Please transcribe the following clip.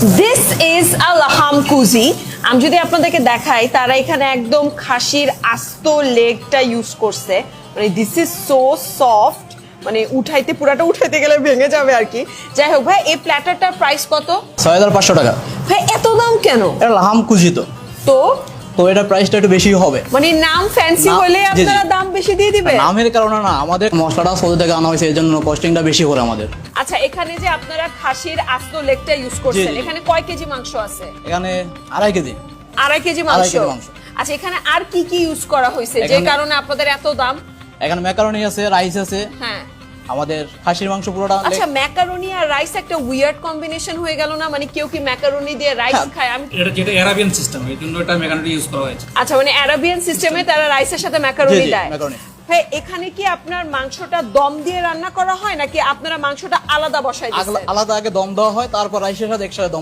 This is a লাহাম কুজি। আমি যদি আপনাদেরকে দেখাই, তারা এখানে একদম খাসির আস্ত লেগটা ইউজ করছে। মানে দিস ইজ সো সফট, মানে পুরাটা উঠাইতে গেলে ভেঙে যাবে আর কি। যাই হোক ভাই, এই প্ল্যাটারটার প্রাইস কত? 6500 টাকা। ভাই এত দাম কেন? এটা লাহাম কুজি তো এটা প্রাইসটা একটু বেশি হবে। মানে নাম ফ্যান্সি হলে আপনারা দাম বেশি দিয়ে দিবেন? নামের কারণে না, আমাদের মশলাটা সৌদি থেকে আনা হয়েছে, এই জন্য কস্টিংটা বেশি করে আমাদের। আচ্ছা, এখানে যে আপনারা খাসির আস্ত লেগটা ইউজ করছেন, এখানে কয় কেজি মাংস আছে? এখানে 2.5 কেজি। 2.5 কেজি মাংস। আচ্ছা, এখানে আর কি কি ইউজ করা হয়েছে যে কারণে আপনাদের এত দাম? এখানে ম্যাকারনি আছে, রাইস আছে। হ্যাঁ, আমাদের খাসির মাংস পুরোটা। আচ্ছা, ম্যাকারনি আর রাইস একটা উইয়ার্ড কম্বিনেশন হয়ে গেল না? মানে কেউ কি ম্যাকারনি দিয়ে রাইস খায়? আমি এটা যেটা আরাবিয়ান সিস্টেম, এই জন্য এটা ম্যাকারনি ইউজ করা হয়েছে। আচ্ছা, মানে আরাবিয়ান সিস্টেমে তারা রাইসের সাথে ম্যাকারনি দেয়। ভাই এখানে কি আপনার মাংসটা দম দিয়ে রান্না করা হয় নাকি আপনারা মাংসটা আলাদা বসায় দিচ্ছেন? আলাদা আগে দম দেওয়া হয়, তারপর রাইসের সাথে একসাথে দম